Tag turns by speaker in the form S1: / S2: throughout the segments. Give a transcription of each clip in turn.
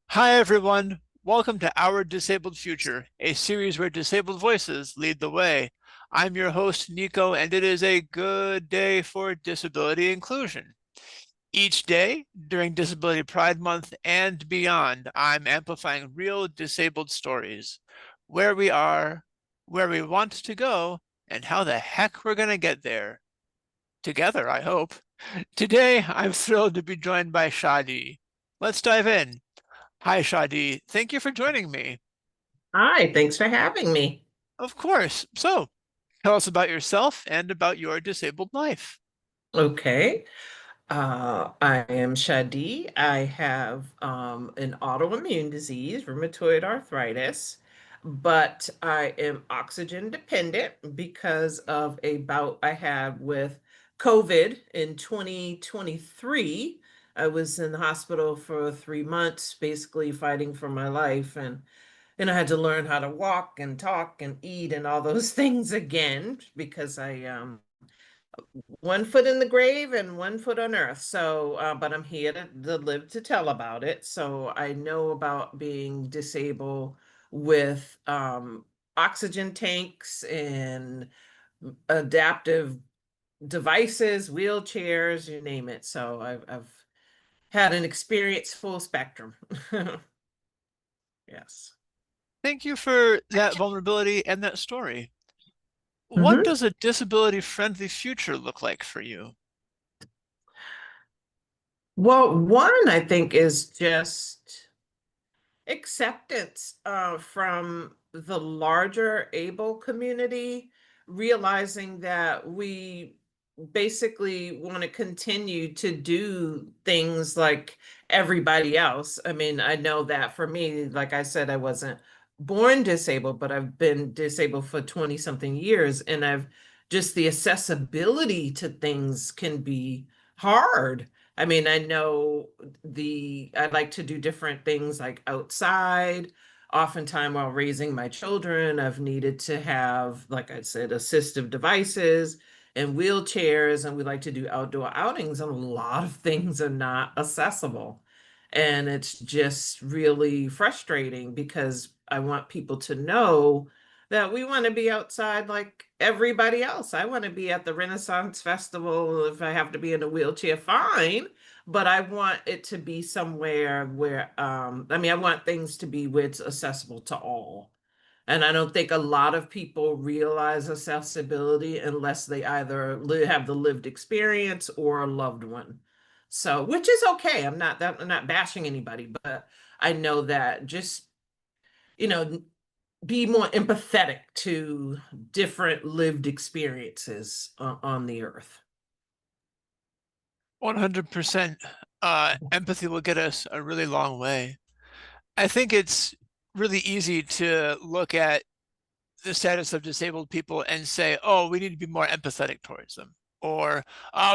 S1: Hi, everyone. Welcome to Our Disabled Future, a series where disabled voices lead the way. I'm your host, Nico, and it is a good day for disability inclusion. Each day during Disability Pride Month and beyond, I'm amplifying real disabled stories, where we are, where we want to go, and how the heck we're going to get there. Together, I hope. Today, I'm thrilled to be joined by Shadi. Let's dive in. Hi, Shadi. Thank you for joining me.
S2: Hi, thanks for having me.
S1: Of course. So, tell us about yourself and about your disabled life.
S2: Okay. I am Shaideh. I have an autoimmune disease, rheumatoid arthritis, but I am oxygen dependent because of a bout I had with COVID in 2023. I was in the hospital for 3 months, basically fighting for my life, and then I had to learn how to walk and talk and eat and all those things again because I one foot in the grave and one foot on earth. So, but I'm here to live to tell about it. So I know about being disabled with oxygen tanks and adaptive devices, wheelchairs, you name it. So I've had an experience full spectrum. Yes.
S1: Thank you for that vulnerability and that story. What
S2: Mhm.
S1: does a disability-friendly future look like for you?
S2: Well, one I think is just acceptance from the larger able community, realizing that we basically want to continue to do things like everybody else. I mean, I know that for me, like I said, I wasn't born disabled, but I've been disabled for 20 something years, and I've just the accessibility to things can be hard. I mean, I know I like to do different things like outside. Oftentimes, while raising my children, I've needed to have, like I said, assistive devices and wheelchairs, and we like to do outdoor outings, and a lot of things are not accessible. And it's just really frustrating because I want people to know that we want to be outside like everybody else. I want to be at the Renaissance Festival. If I have to be in a wheelchair, fine, but I want it to be somewhere where I mean, I want things to be where it's accessible to all. And I don't think a lot of people realize accessibility unless they either have the lived experience or a loved one. So, which is okay. I'm not bashing anybody, but I know that just, you know, be more empathetic to different lived experiences on the earth.
S1: 100% empathy will get us a really long way. I think it's really easy to look at the status of disabled people and say, oh, we need to be more empathetic towards them. Or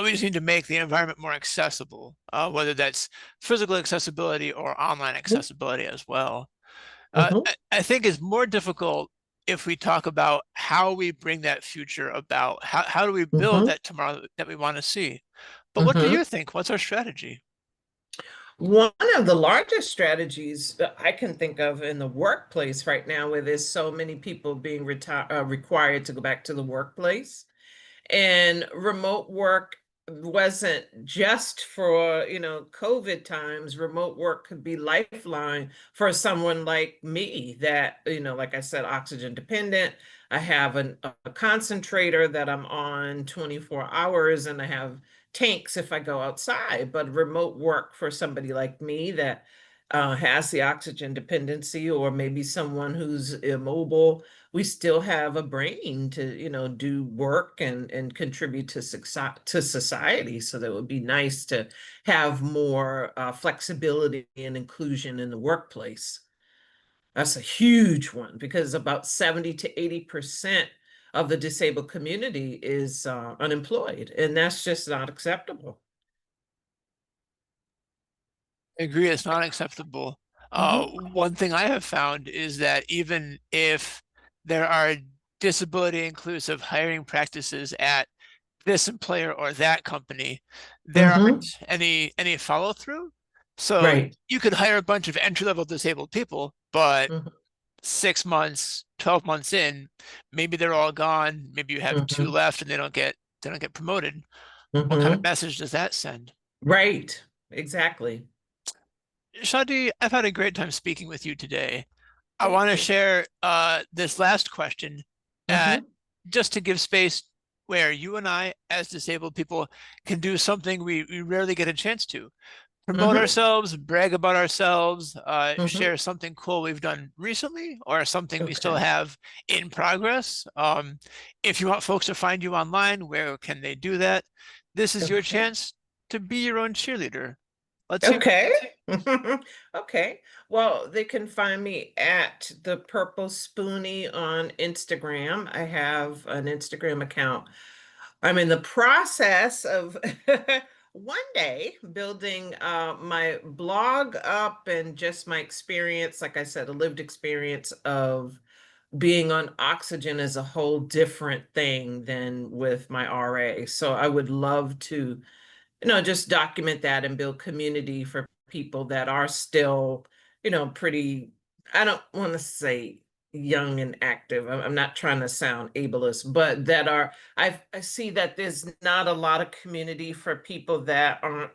S1: we just need to make the environment more accessible, whether that's physical accessibility or online accessibility as well.
S2: Mhm,
S1: I think it's more difficult if we talk about how we bring that future about. How do we build
S2: mhm,
S1: that tomorrow that we want to see? But what do
S2: mhm.
S1: you think? What's our strategy?
S2: One of the largest strategies that I can think of in the workplace right now, where there's so many people being required to go back to the workplace, and remote work wasn't just for, COVID times. Remote work could be lifeline for someone like me that, like I said, oxygen dependent. I have a concentrator that I'm on 24 hours, and I have tanks if I go outside. But remote work for somebody like me that has the oxygen dependency, or maybe someone who's immobile, we still have a brain to, do work and contribute to society. So that would be nice to have more flexibility and inclusion in the workplace. That's a huge one because about 70 to 80% of the disabled community is unemployed, and that's just not acceptable.
S1: I agree, it's not acceptable.
S2: Mhm,
S1: One thing I have found is that even if there are disability inclusive hiring practices at this employer or that company, there
S2: mhm,
S1: aren't any follow through So
S2: Right.
S1: you could hire a bunch of entry-level disabled people, but
S2: Mhm.
S1: 6 months, 12 months in, maybe they're all gone. Maybe you have two
S2: Mhm.
S1: left and they don't get promoted. What kind of
S2: Mhm.
S1: message does that send?
S2: Right. Exactly.
S1: Shadi, I've had a great time speaking with you today. I
S2: Thank
S1: want to
S2: you.
S1: share this last question uh,
S2: Mhm.
S1: just to give space where you and I, as disabled people, can do something we rarely get a chance to. Promote
S2: Mhm.
S1: ourselves, brag about ourselves,
S2: Mhm.
S1: share something cool we've done recently or something we still
S2: Okay.
S1: have in progress. If you want folks to find you online, where can they do that? This is your
S2: Okay.
S1: chance to be your own cheerleader. Let's hear.
S2: Okay. Okay. Well, they can find me at the Purple Spoonie on Instagram. I have an Instagram account. I'm in the process of one day building my blog up and just my experience, like I said, a lived experience of being on oxygen is a whole different thing than with my RA. So I would love to just document that and build community for people that are still, pretty, I don't want to say young and active. I'm not trying to sound ableist, but that are, I see that there's not a lot of community for people that aren't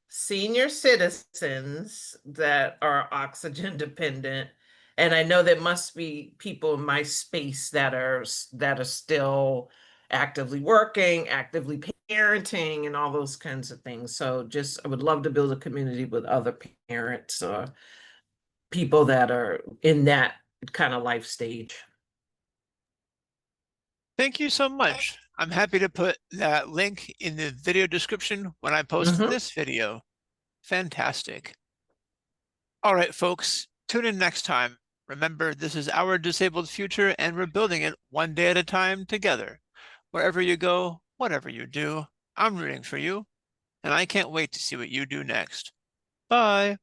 S2: senior citizens that are oxygen dependent. And I know there must be people in my space that are still actively working, actively parenting, and all those kinds of things. So just I would love to build a community with other parents or people that are in that kind of life stage.
S1: Thank you so much. I'm happy to put that link in the video description when I post
S2: Hmm.
S1: this video. Fantastic. All right, folks, tune in next time. Remember, this is our disabled future, and we're building it one day at a time together. Wherever you go, whatever you do, I'm rooting for you, and I can't wait to see what you do next. Bye.